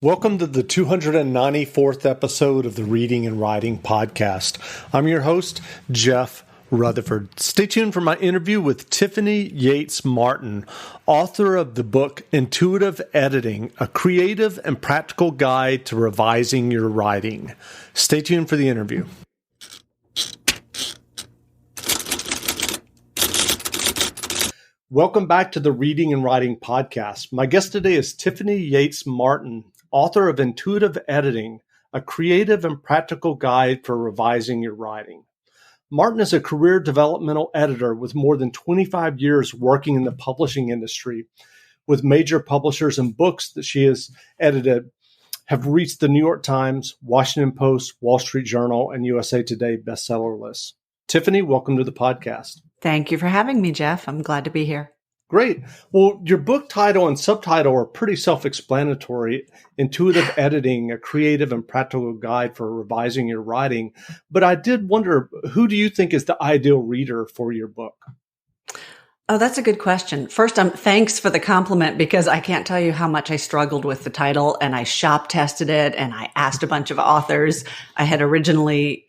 Welcome to the 294th episode of the Reading and Writing Podcast. I'm your host, Jeff Rutherford. Stay tuned for my interview with Tiffany Yates Martin, author of the book Intuitive Editing, a creative and practical guide to revising your writing. Stay tuned for the interview. Welcome back to the Reading and Writing Podcast. My guest today is Tiffany Yates Martin, author of Intuitive Editing, a creative and practical guide for revising your writing. Martin is a career developmental editor with more than 25 years working in the publishing industry, with major publishers, and books that she has edited have reached the New York Times, Washington Post, Wall Street Journal, and USA Today bestseller lists. Tiffany, welcome to the podcast. Thank you for having me, Jeff. I'm glad to be here. Great. Well, your book title and subtitle are pretty self-explanatory. Intuitive Editing, a creative and practical guide for revising your writing. But I did wonder, who do you think is the ideal reader for your book? Oh, that's a good question. First, thanks for the compliment, because I can't tell you how much I struggled with the title, and I shop tested it and I asked a bunch of authors. I had originally,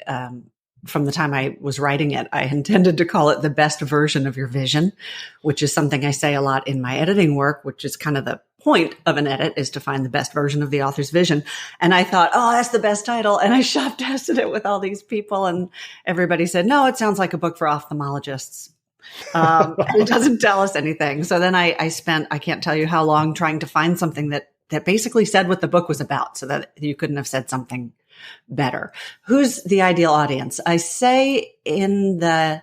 from the time I was writing it, I intended to call it The Best Version of Your Vision, which is something I say a lot in my editing work, which is kind of the point of an edit, is to find the best version of the author's vision. And I thought, oh, that's the best title. And I shop tested it with all these people, and everybody said, no, it sounds like a book for ophthalmologists. It doesn't tell us anything. So then I spent, I can't tell you how long, trying to find something that basically said what the book was about, so that you couldn't have said something better. Who's the ideal audience? I say in the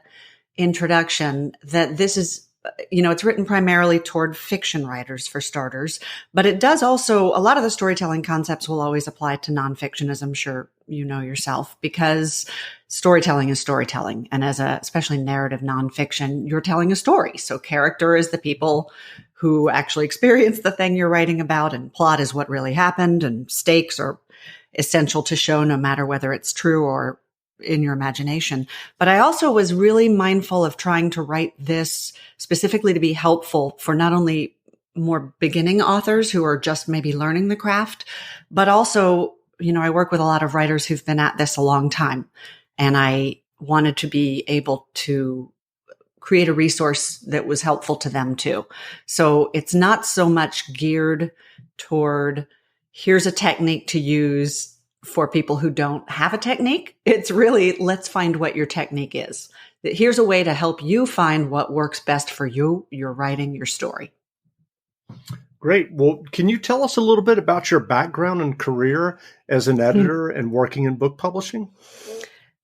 introduction that this is, it's written primarily toward fiction writers, for starters, but it does also, a lot of the storytelling concepts will always apply to nonfiction, as I'm sure you know yourself, because storytelling is storytelling. And especially narrative nonfiction, you're telling a story. So character is the people who actually experience the thing you're writing about, and plot is what really happened, and stakes are essential to show, no matter whether it's true or in your imagination. But I also was really mindful of trying to write this specifically to be helpful for not only more beginning authors who are just maybe learning the craft, but also, I work with a lot of writers who've been at this a long time, and I wanted to be able to create a resource that was helpful to them too. So it's not so much geared toward, here's a technique to use for people who don't have a technique. It's really, let's find what your technique is. Here's a way to help you find what works best for you, your writing, your story. Great. Well, can you tell us a little bit about your background and career as an editor and working in book publishing?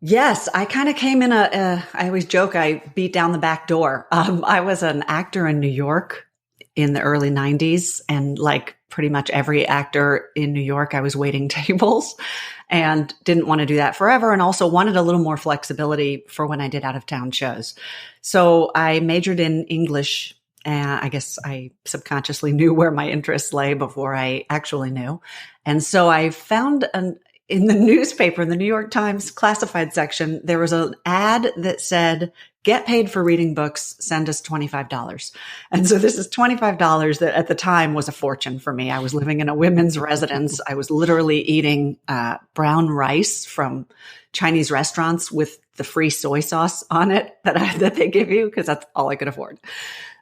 Yes, I kind of came in I always joke, I beat down the back door. I was an actor in New York in the early 90s. And like pretty much every actor in New York, I was waiting tables and didn't want to do that forever. And also wanted a little more flexibility for when I did out of town shows. So I majored in English. And I guess I subconsciously knew where my interests lay before I actually knew. And so I found in the newspaper, in the New York Times classified section, there was an ad that said, get paid for reading books, send us $25. And so this is $25 that at the time was a fortune for me. I was living in a women's residence. I was literally eating brown rice from Chinese restaurants with the free soy sauce on it that they give you, because that's all I could afford.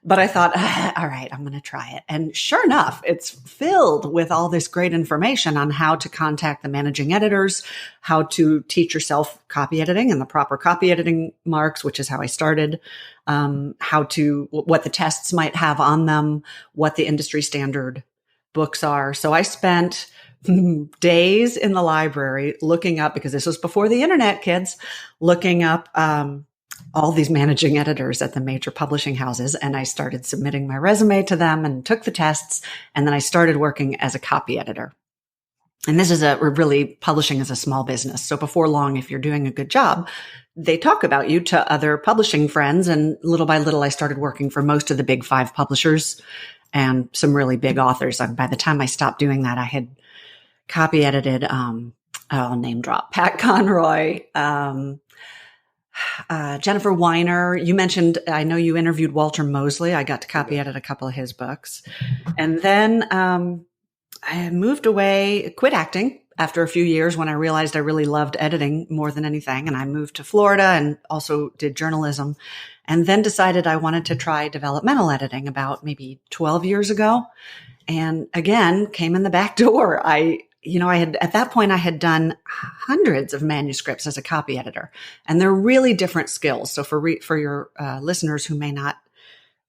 But I thought, all right, I'm going to try it. And sure enough, it's filled with all this great information on how to contact the managing editors, how to teach yourself copy editing and the proper copy editing marks, which is how I started, what the tests might have on them, what the industry standard books are. So I spent days in the library looking up, because this was before the internet, kids, looking up all these managing editors at the major publishing houses. And I started submitting my resume to them and took the tests. And then I started working as a copy editor. And this is publishing is a small business. So before long, if you're doing a good job, they talk about you to other publishing friends. And little by little, I started working for most of the big 5 publishers and some really big authors. By the time I stopped doing that, I had copy edited, I'll name drop, Pat Conroy, Jennifer Weiner. You mentioned, I know you interviewed Walter Mosley. I got to copy edit a couple of his books. And then I moved away, quit acting after a few years when I realized I really loved editing more than anything. And I moved to Florida and also did journalism, and then decided I wanted to try developmental editing about maybe 12 years ago. And again, came in the back door. At that point, I had done hundreds of manuscripts as a copy editor, and they're really different skills. So for your listeners who may not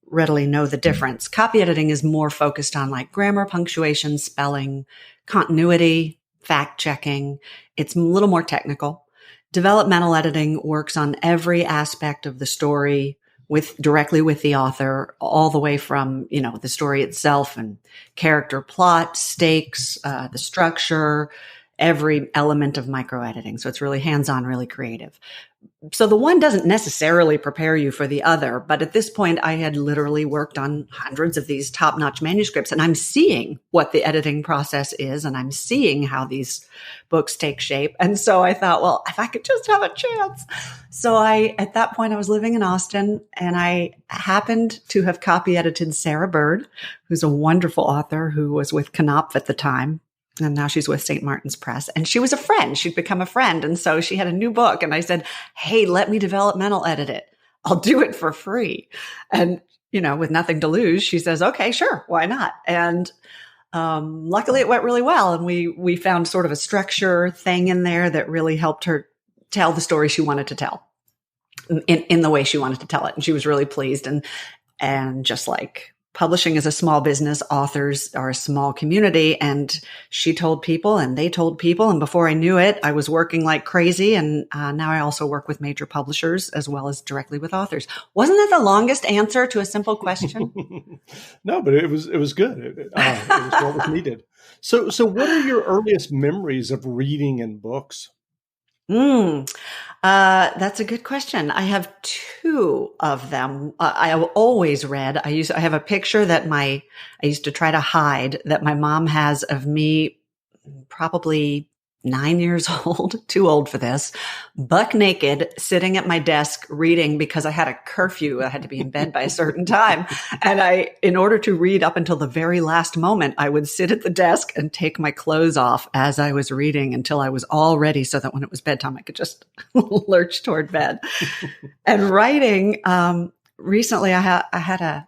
readily know the difference, copy editing is more focused on like grammar, punctuation, spelling, continuity, fact checking. It's a little more technical. Developmental editing works on every aspect of the story directly with the author, all the way from, the story itself and character, plot, stakes, the structure, every element of micro editing. So it's really hands-on, really creative. So the one doesn't necessarily prepare you for the other, but at this point I had literally worked on hundreds of these top-notch manuscripts, and I'm seeing what the editing process is, and I'm seeing how these books take shape. And so I thought, well, if I could just have a chance. So at that point I was living in Austin, and I happened to have copy edited Sarah Bird, who's a wonderful author who was with Knopf at the time. And now she's with St. Martin's Press. And she was a friend. She'd become a friend. And so she had a new book. And I said, hey, let me developmental edit it. I'll do it for free. And, with nothing to lose, she says, okay, sure. Why not? And luckily it went really well. And we found sort of a structure thing in there that really helped her tell the story she wanted to tell in the way she wanted to tell it. And she was really pleased. And just like publishing is a small business, authors are a small community, and she told people and they told people. And before I knew it, I was working like crazy. And now I also work with major publishers as well as directly with authors. Wasn't that the longest answer to a simple question? No, but it was good. It was what was needed. So what are your earliest memories of reading in books? That's a good question. I have two of them. I have always read. I have a picture that I used to try to hide that my mom has of me, probably 9 years old, too old for this, buck naked, sitting at my desk reading because I had a curfew. I had to be in bed by a certain time. And in order to read up until the very last moment, I would sit at the desk and take my clothes off as I was reading until I was all ready so that when it was bedtime, I could just lurch toward bed. And writing, recently I had a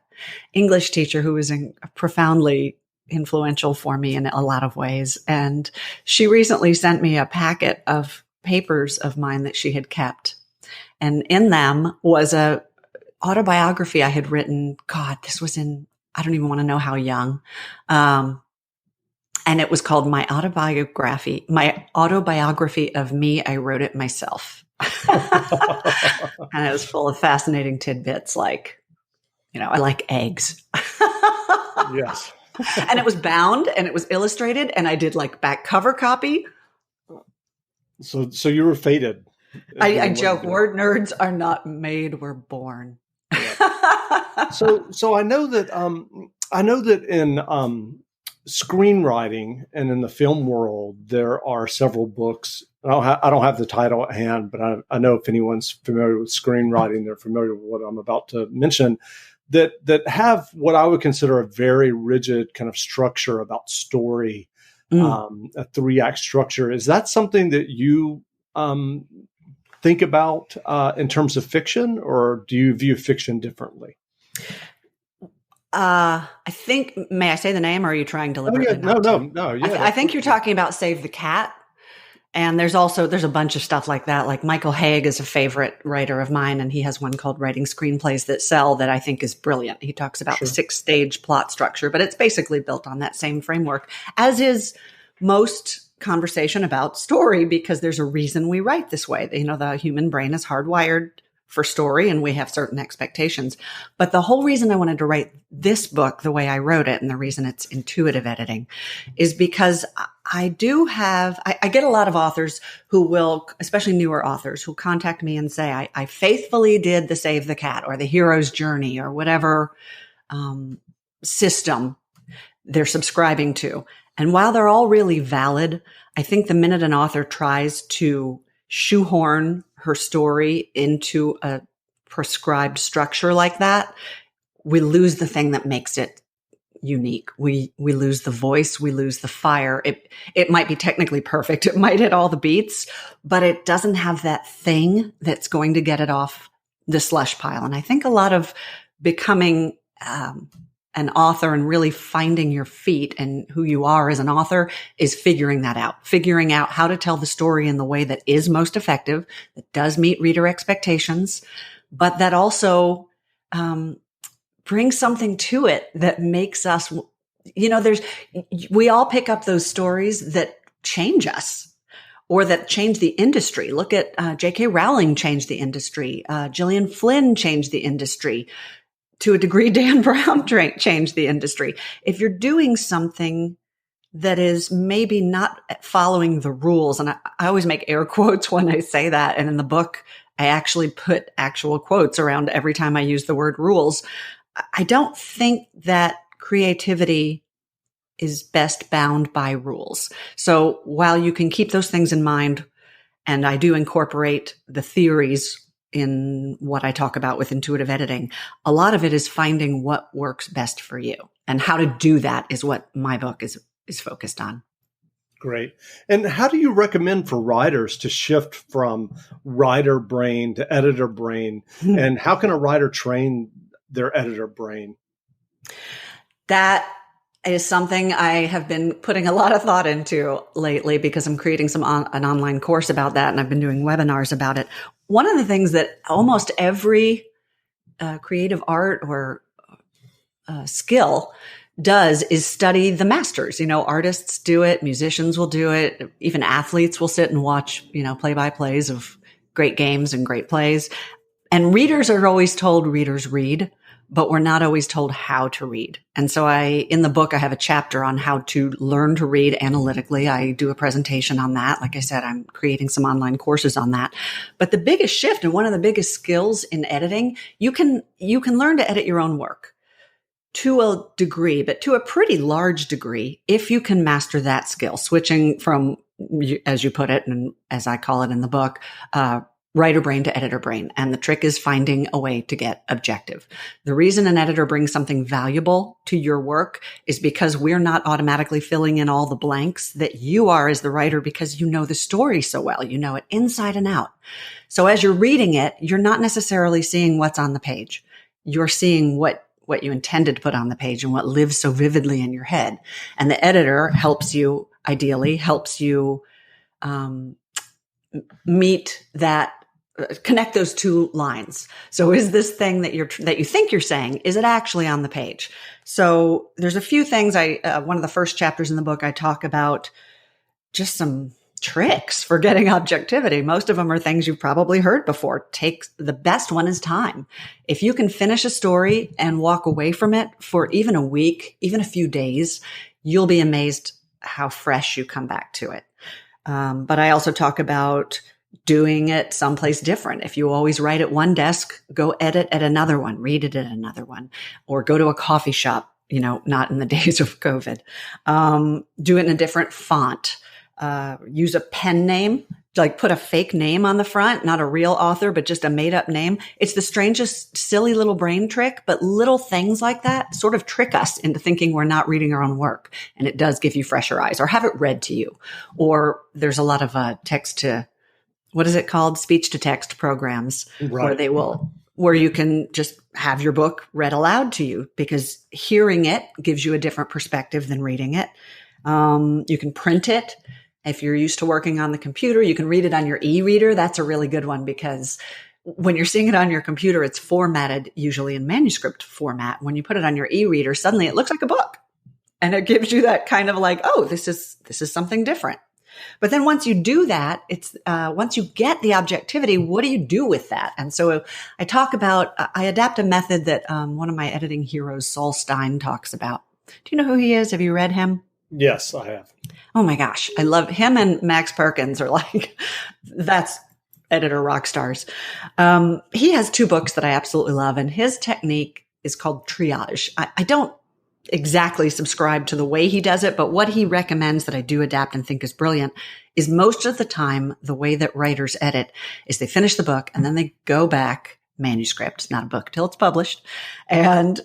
English teacher who was profoundly influential for me in a lot of ways. And she recently sent me a packet of papers of mine that she had kept. And in them was a autobiography I had written. God, this was I don't even want to know how young. And it was called My Autobiography of Me. I Wrote It Myself. And it was full of fascinating tidbits like, I like eggs. Yes. And it was bound and it was illustrated, and I did like back cover copy. So you were fated. I joke, word nerds are not made, we're born. Yeah. So I know that in screenwriting and in the film world, there are several books. I don't have the title at hand, but I know if anyone's familiar with screenwriting, they're familiar with what I'm about to mention. That have what I would consider a very rigid kind of structure about story, a 3-act structure. Is that something that you think about in terms of fiction, or do you view fiction differently? I think, may I say the name, or are you trying deliberately? No. Yeah, I think you're talking about Save the Cat. And there's a bunch of stuff like that. Like Michael Haig is a favorite writer of mine, and he has one called Writing Screenplays That Sell that I think is brilliant. He talks about the 6-stage plot structure, but it's basically built on that same framework, as is most conversation about story, because there's a reason we write this way. The human brain is hardwired for story, and we have certain expectations. But the whole reason I wanted to write this book the way I wrote it, and the reason it's intuitive editing, is because I get a lot of authors who will, especially newer authors, who contact me and say, I faithfully did the Save the Cat or the hero's journey or whatever system they're subscribing to. And while they're all really valid, I think the minute an author tries to shoehorn her story into a prescribed structure like that, we lose the thing that makes it unique. We lose the voice, we lose the fire. It might be technically perfect. It might hit all the beats, but it doesn't have that thing that's going to get it off the slush pile. And I think a lot of becoming an author and really finding your feet and who you are as an author is figuring out how to tell the story in the way that is most effective, that does meet reader expectations, but that also brings something to it that makes us, we all pick up those stories that change us or that change the industry. Look at J.K. Rowling changed the industry. Gillian Flynn changed the industry. To a degree, Dan Brown changed the industry. If you're doing something that is maybe not following the rules, and I always make air quotes when I say that, and in the book, I actually put actual quotes around every time I use the word rules. I don't think that creativity is best bound by rules. So while you can keep those things in mind, and I do incorporate the theories in what I talk about with intuitive editing, a lot of it is finding what works best for you. And how to do that is what my book is focused on. Great. And how do you recommend for writers to shift from writer brain to editor brain? And how can a writer train their editor brain? That is something I have been putting a lot of thought into lately because I'm creating an online course about that, and I've been doing webinars about it. One of the things that almost every creative art or skill does is study the masters. Artists do it, musicians will do it, even athletes will sit and watch, play-by-plays of great games and great plays. And readers are always told readers read, but we're not always told how to read. And so in the book, I have a chapter on how to learn to read analytically. I do a presentation on that. Like I said, I'm creating some online courses on that. But the biggest shift and one of the biggest skills in editing, you can learn to edit your own work to a degree, but to a pretty large degree, if you can master that skill, switching from, as you put it, and as I call it in the book, writer brain to editor brain. And the trick is finding a way to get objective. The reason an editor brings something valuable to your work is because we're not automatically filling in all the blanks that you are as the writer because you know the story so well. You know it inside and out. So as you're reading it, you're not necessarily seeing what's on the page. You're seeing what you intended to put on the page and what lives so vividly in your head. And the editor helps you meet that, connect those two lines. So is this thing that you think you're saying, is it actually on the page? So there's a few things one of the first chapters in the book, I talk about just some tricks for getting objectivity. Most of them are things you've probably heard before. The best one is time. If you can finish a story and walk away from it for even a week, even a few days, you'll be amazed how fresh you come back to it. But I also talk about doing it someplace different. If you always write at one desk, go edit at another one, read it at another one, or go to a coffee shop, not in the days of COVID. Do it in a different font. Use a pen name, like put a fake name on the front, not a real author, but just a made up name. It's the strangest, silly little brain trick, but little things like that sort of trick us into thinking we're not reading our own work. And it does give you fresher eyes, or have it read to you. Or there's a lot of speech to text programs, right, where you can just have your book read aloud to you, because hearing it gives you a different perspective than reading it. You can print it. If you're used to working on the computer, you can read it on your e-reader. That's a really good one, because when you're seeing it on your computer, it's formatted usually in manuscript format. When you put it on your e-reader, suddenly it looks like a book, and it gives you that kind of like, oh, this is something different. But then once you do that, once you get the objectivity, what do you do with that? And so I adapt a method that one of my editing heroes, Saul Stein, talks about. Do you know who he is? Have you read him? Yes, I have. Oh my gosh. I love him, and Max Perkins are like, that's editor rock stars. He has two books that I absolutely love, and his technique is called triage. I don't exactly subscribe to the way he does it, but what he recommends that I do adapt and think is brilliant is most of the time, the way that writers edit is they finish the book and then they go back, manuscript, not a book till it's published, and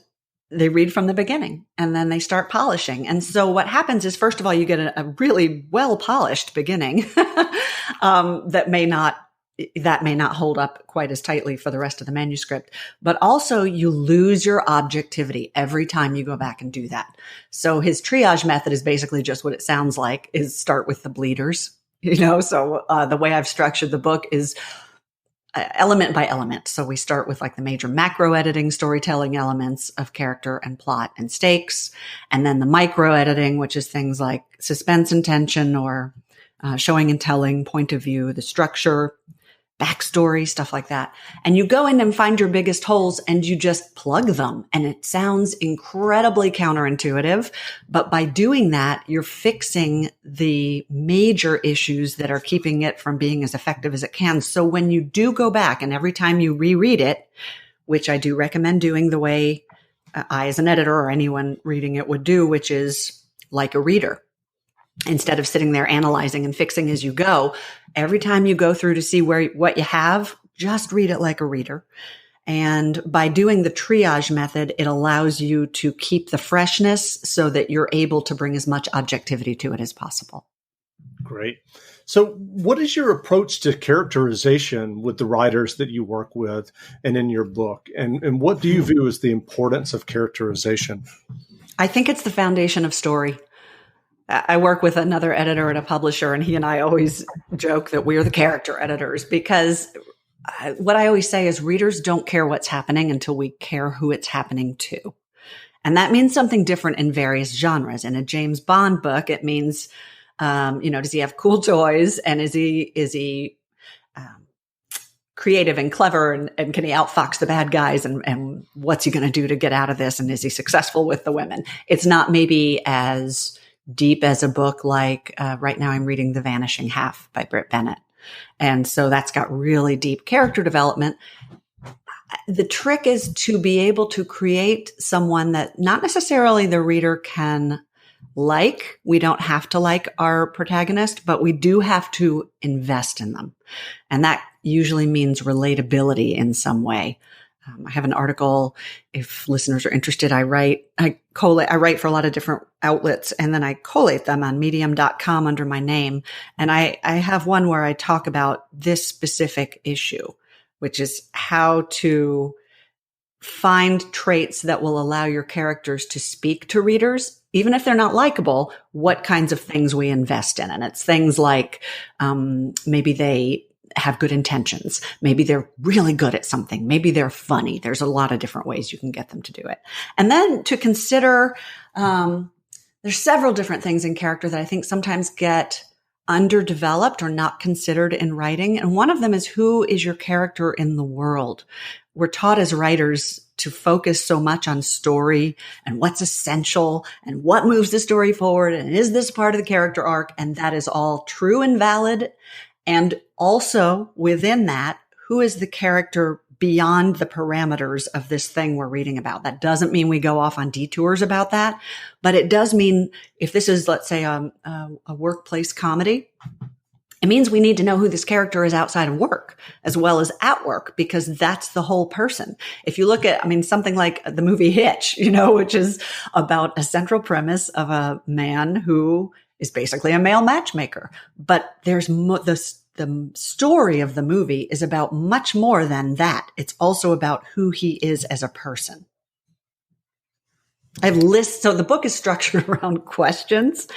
they read from the beginning and then they start polishing. And so what happens is, first of all, you get a really well polished beginning that may not hold up quite as tightly for the rest of the manuscript, but also you lose your objectivity every time you go back and do that. So his triage method is basically just what it sounds like, is start with the bleeders, so the way I've structured the book is element by element. So we start with like the major macro editing, storytelling elements of character and plot and stakes. And then the micro editing, which is things like suspense and tension, or showing and telling, point of view, the structure, backstory, stuff like that. And you go in and find your biggest holes and you just plug them. And it sounds incredibly counterintuitive, but by doing that, you're fixing the major issues that are keeping it from being as effective as it can. So when you do go back, and every time you reread it, which I do recommend doing the way I, as an editor, or anyone reading it would do, which is like a reader. Instead of sitting there analyzing and fixing as you go, every time you go through to see what you have, just read it like a reader. And by doing the triage method, it allows you to keep the freshness so that you're able to bring as much objectivity to it as possible. Great. So what is your approach to characterization with the writers that you work with and in your book? And what do you view as the importance of characterization? I think it's the foundation of story. I work with another editor at a publisher, and he and I always joke that we're the character editors, because what I always say is readers don't care what's happening until we care who it's happening to. And that means something different in various genres. In a James Bond book, it means, does he have cool toys, and is he creative and clever, and can he outfox the bad guys, and what's he going to do to get out of this, and is he successful with the women? It's not maybe as deep as a book like right now I'm reading The Vanishing Half by Britt Bennett. And so that's got really deep character development. The trick is to be able to create someone that not necessarily the reader can like. We don't have to like our protagonist, but we do have to invest in them. And that usually means relatability in some way. I have an article, if listeners are interested, I write for a lot of different outlets, and then I collate them on medium.com under my name. And I have one where I talk about this specific issue, which is how to find traits that will allow your characters to speak to readers, even if they're not likable, what kinds of things we invest in. And it's things like maybe they have good intentions. Maybe they're really good at something. Maybe they're funny. There's a lot of different ways you can get them to do it. And then to consider, there's several different things in character that I think sometimes get underdeveloped or not considered in writing. And one of them is, who is your character in the world? We're taught as writers to focus so much on story and what's essential and what moves the story forward. And is this part of the character arc? And that is all true and valid. And also within that, who is the character beyond the parameters of this thing we're reading about? That doesn't mean we go off on detours about that, but it does mean if this is, let's say, a workplace comedy, it means we need to know who this character is outside of work as well as at work, because that's the whole person. If you look at, something like the movie Hitch, which is about a central premise of a man who is basically a male matchmaker, but there's the story of the movie is about much more than that. It's also about who he is as a person. I have lists. So the book is structured around questions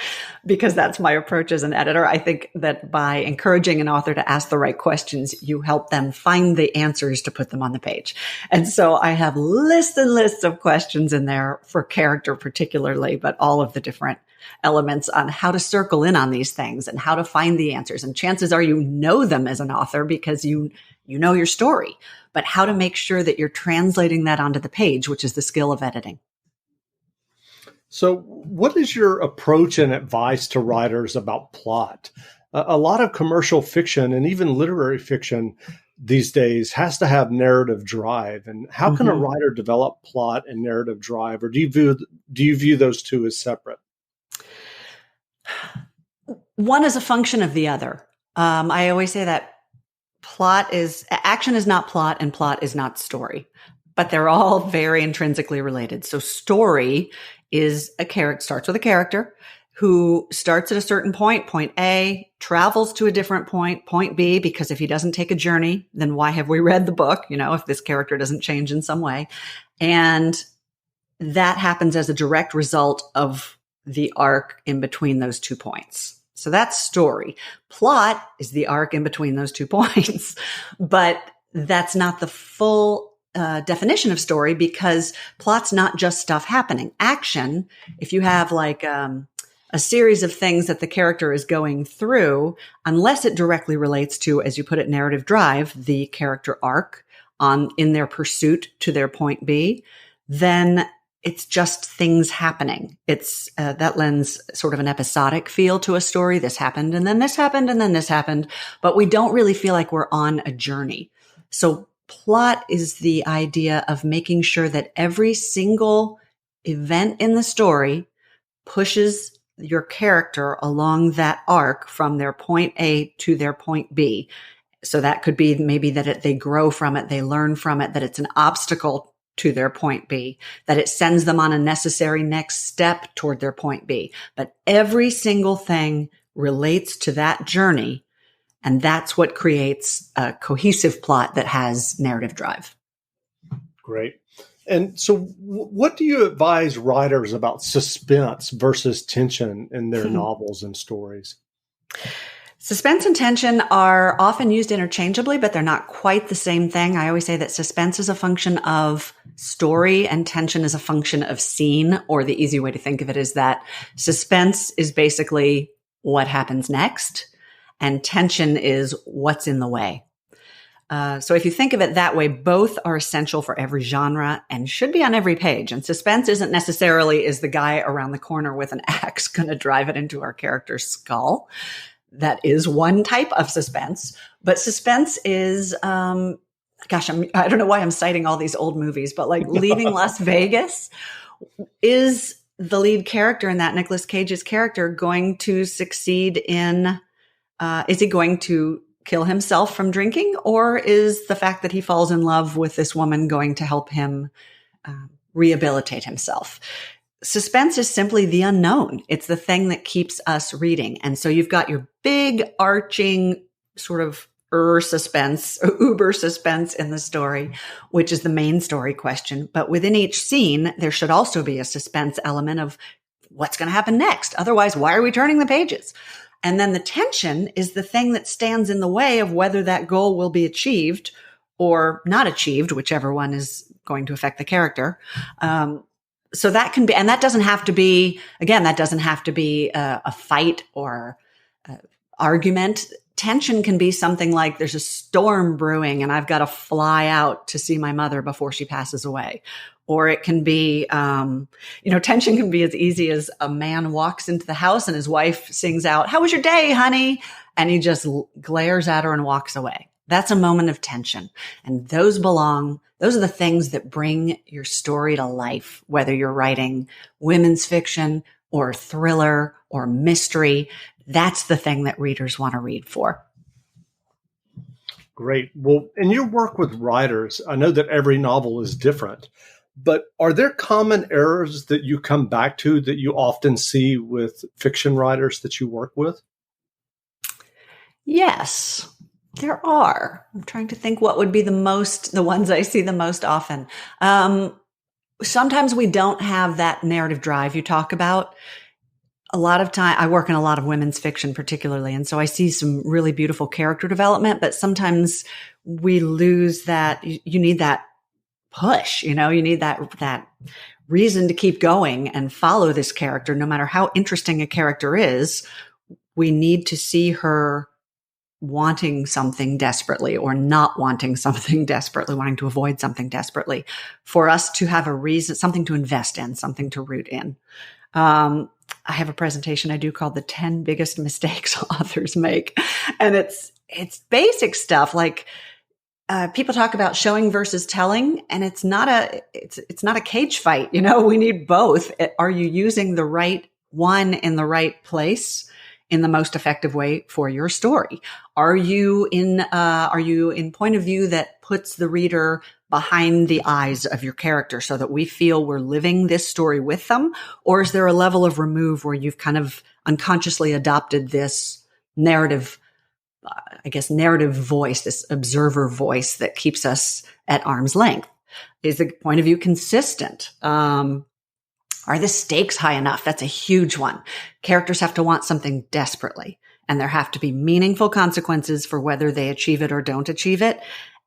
because that's my approach as an editor. I think that by encouraging an author to ask the right questions, you help them find the answers to put them on the page. And so I have lists and lists of questions in there for character particularly, but all of the different elements on how to circle in on these things and how to find the answers. And chances are you know them as an author because you know your story, but how to make sure that you're translating that onto the page, which is the skill of editing. So what is your approach and advice to writers about plot? A lot of commercial fiction and even literary fiction these days has to have narrative drive. And how can a writer develop plot and narrative drive? Or do you view those two as separate? One is a function of the other. I always say that action is not plot and plot is not story. but they're all very intrinsically related. So story is starts with a character who starts at a certain point A, travels to a different point B, because if he doesn't take a journey, then why have we read the book? If this character doesn't change in some way. And that happens as a direct result of the arc in between those 2 points. So that's story. Plot is the arc in between those 2 points, but that's not the full definition of story, because plot's not just stuff happening. Action, if you have like a series of things that the character is going through, unless it directly relates to, as you put it, narrative drive, the character arc in their pursuit to their point B, then it's just things happening. It's that lends sort of an episodic feel to a story. This happened, and then this happened, and then this happened, but we don't really feel like we're on a journey. So plot is the idea of making sure that every single event in the story pushes your character along that arc from their point A to their point B. So that could be maybe that they grow from it, they learn from it, that it's an obstacle to their point B, that it sends them on a necessary next step toward their point B. But every single thing relates to that journey, and that's what creates a cohesive plot that has narrative drive. Great. And so what do you advise writers about suspense versus tension in their novels and stories? Suspense and tension are often used interchangeably, but they're not quite the same thing. I always say that suspense is a function of story and tension is a function of scene, or the easy way to think of it is that suspense is basically what happens next, and tension is what's in the way. So if you think of it that way, both are essential for every genre and should be on every page. And suspense isn't necessarily, is the guy around the corner with an axe going to drive it into our character's skull? That is one type of suspense, but suspense is, I don't know why I'm citing all these old movies, but like Leaving Las Vegas, is the lead character in that, Nicolas Cage's character, going to succeed in, is he going to kill himself from drinking, or is the fact that he falls in love with this woman going to help him rehabilitate himself? Suspense is simply the unknown. It's the thing that keeps us reading. And so you've got your big arching sort of uber suspense in the story, which is the main story question. But within each scene, there should also be a suspense element of what's going to happen next. Otherwise, why are we turning the pages? And then the tension is the thing that stands in the way of whether that goal will be achieved or not achieved, whichever one is going to affect the character. So that can be, and that doesn't have to be, again, that doesn't have to be a fight or argument. Tension can be something like there's a storm brewing and I've got to fly out to see my mother before she passes away. Or it can be, tension can be as easy as a man walks into the house and his wife sings out, "How was your day, honey?" And he just glares at her and walks away. That's a moment of tension. And those are the things that bring your story to life, whether you're writing women's fiction or thriller or mystery. That's the thing that readers want to read for. Great. Well, in your work with writers, I know that every novel is different, but are there common errors that you come back to that you often see with fiction writers that you work with? Yes, there are. I'm trying to think what would be the ones I see the most often. Sometimes we don't have that narrative drive you talk about. A lot of time, I work in a lot of women's fiction particularly, and so I see some really beautiful character development, but sometimes we lose that. You need that push, you need that reason to keep going and follow this character. No matter how interesting a character is, we need to see her wanting something desperately or not wanting something desperately, wanting to avoid something desperately for us to have a reason, something to invest in, something to root in. I have a presentation I do called the 10 biggest mistakes authors make. And it's basic stuff like, people talk about showing versus telling, and it's not a cage fight. We need both. Are you using the right one in the right place in the most effective way for your story? Are you in point of view that puts the reader behind the eyes of your character so that we feel we're living this story with them? Or is there a level of remove where you've kind of unconsciously adopted this narrative, narrative voice, this observer voice that keeps us at arm's length? Is the point of view consistent? Are the stakes high enough? That's a huge one. Characters have to want something desperately, and there have to be meaningful consequences for whether they achieve it or don't achieve it.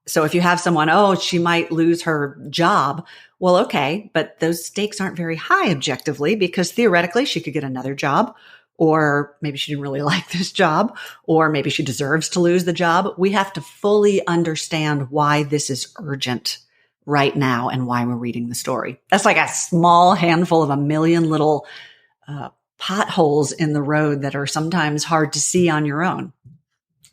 So if you have someone, she might lose her job. Well, okay, but those stakes aren't very high objectively, because theoretically she could get another job, or maybe she didn't really like this job, or maybe she deserves to lose the job. We have to fully understand why this is urgent right now and why we're reading the story. That's like a small handful of a million little potholes in the road that are sometimes hard to see on your own.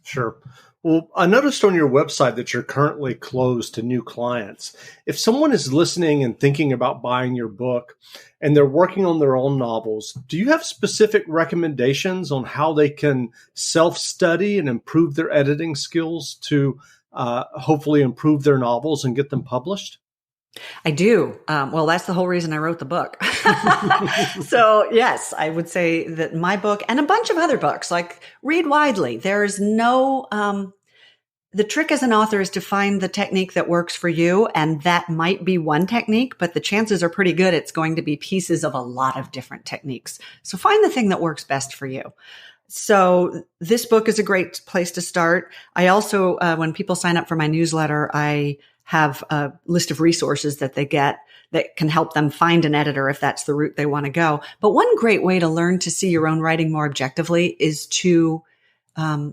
Sure. Well, I noticed on your website that you're currently closed to new clients. If someone is listening and thinking about buying your book and they're working on their own novels, do you have specific recommendations on how they can self-study and improve their editing skills to hopefully improve their novels and get them published? I do. Well, that's the whole reason I wrote the book. So yes, I would say that my book and a bunch of other books, like, read widely. There's no, the trick as an author is to find the technique that works for you. And that might be one technique, but the chances are pretty good it's going to be pieces of a lot of different techniques. So find the thing that works best for you. So this book is a great place to start. I also, when people sign up for my newsletter, I have a list of resources that they get that can help them find an editor if that's the route they want to go. But one great way to learn to see your own writing more objectively is to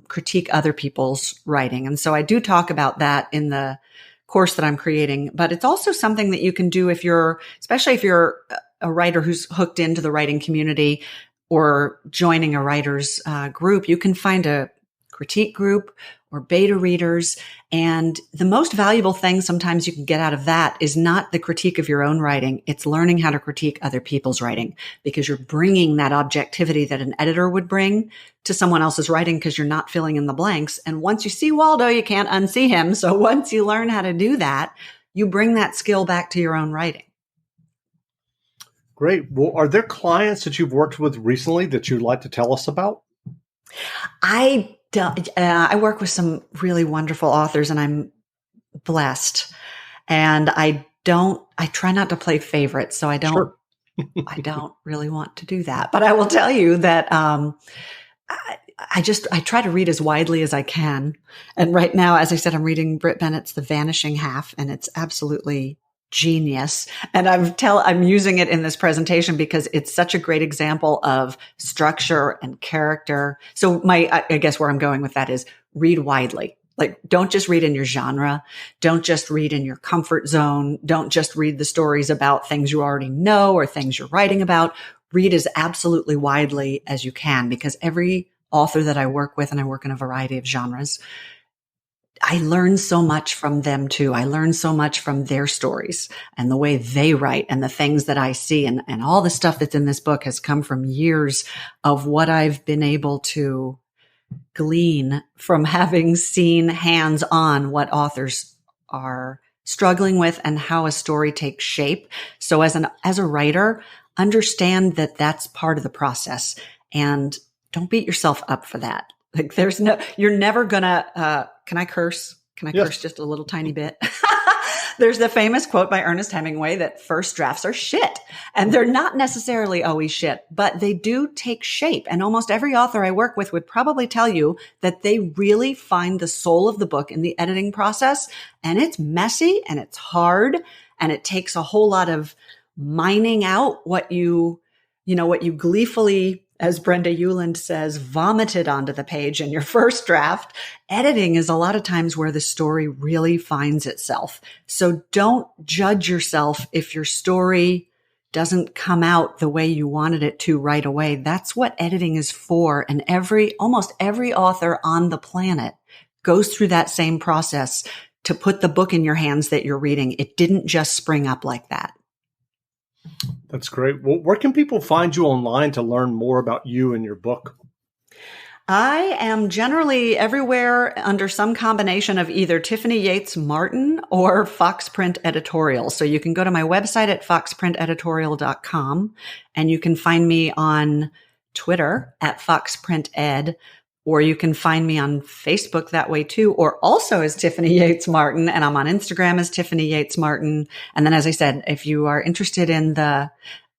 critique other people's writing. And so I do talk about that in the course that I'm creating, but it's also something that you can do especially if you're a writer who's hooked into the writing community or joining a writer's group. You can find a critique group or beta readers. And the most valuable thing sometimes you can get out of that is not the critique of your own writing. It's learning how to critique other people's writing, because you're bringing that objectivity that an editor would bring to someone else's writing, because you're not filling in the blanks. And once you see Waldo, you can't unsee him. So once you learn how to do that, you bring that skill back to your own writing. Great. Well, are there clients that you've worked with recently that you'd like to tell us about? I work with some really wonderful authors, and I'm blessed. And I try not to play favorites. So I don't, Sure. I don't really want to do that, but I will tell you that, I try to read as widely as I can. And right now, as I said, I'm reading Britt Bennett's The Vanishing Half, and it's absolutely genius. And I'm using it in this presentation because it's such a great example of structure and character. So I guess where I'm going with that is read widely. Like, don't just read in your genre. Don't just read in your comfort zone. Don't just read the stories about things you already know or things you're writing about. Read as absolutely widely as you can, because every author that I work with, and I work in a variety of genres, I learn so much from them too. I learn so much from their stories and the way they write and the things that I see. And all the stuff that's in this book has come from years of what I've been able to glean from having seen hands-on what authors are struggling with and how a story takes shape. So as a writer, understand that that's part of the process, and don't beat yourself up for that. Like, you're never gonna, can I curse? Can I curse just a little tiny bit? There's the famous quote by Ernest Hemingway that first drafts are shit. And they're not necessarily always shit, but they do take shape. And almost every author I work with would probably tell you that they really find the soul of the book in the editing process. And it's messy and it's hard. And it takes a whole lot of mining out what you gleefully, as Brenda Euland says, vomited onto the page in your first draft. Editing is a lot of times where the story really finds itself. So don't judge yourself if your story doesn't come out the way you wanted it to right away. That's what editing is for. And almost every author on the planet goes through that same process to put the book in your hands that you're reading. It didn't just spring up like that. That's great. Well, where can people find you online to learn more about you and your book? I am generally everywhere under some combination of either Tiffany Yates Martin or Foxprint Editorial. So you can go to my website at foxprinteditorial.com and you can find me on Twitter at foxprinted, or you can find me on Facebook that way too, or also as Tiffany Yates Martin. And I'm on Instagram as Tiffany Yates Martin. And then, as I said, if you are interested in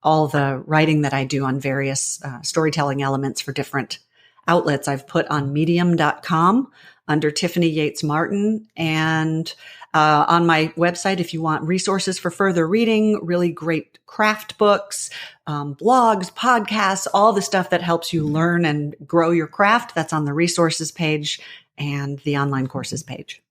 all the writing that I do on various storytelling elements for different outlets, I've put on medium.com under Tiffany Yates Martin, and on my website, if you want resources for further reading, really great craft books, blogs, podcasts, all the stuff that helps you learn and grow your craft, that's on the resources page and the online courses page.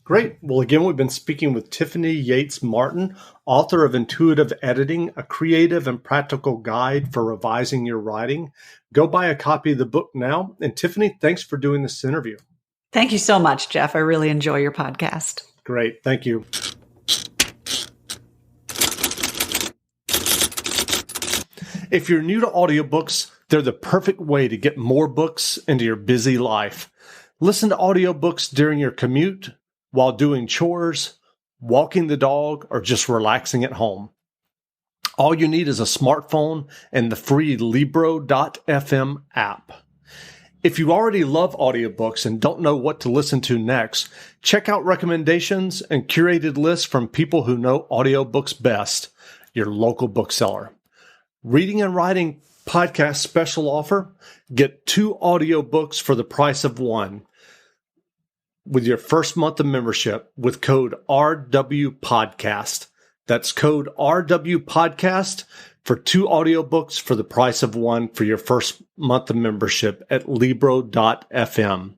Great. Well, again, we've been speaking with Tiffany Yates Martin, author of Intuitive Editing, a creative and practical guide for revising your writing. Go buy a copy of the book now. And Tiffany, thanks for doing this interview. Thank you so much, Jeff. I really enjoy your podcast. Great. Thank you. If you're new to audiobooks, they're the perfect way to get more books into your busy life. Listen to audiobooks during your commute, while doing chores, walking the dog, or just relaxing at home. All you need is a smartphone and the free Libro.fm app. If you already love audiobooks and don't know what to listen to next, check out recommendations and curated lists from people who know audiobooks best, your local bookseller. Reading and Writing Podcast special offer: get 2 audiobooks for the price of 1 with your first month of membership with code RWPodcast. That's code RWPodcast for 2 audiobooks for the price of 1 for your first month of membership at Libro.fm.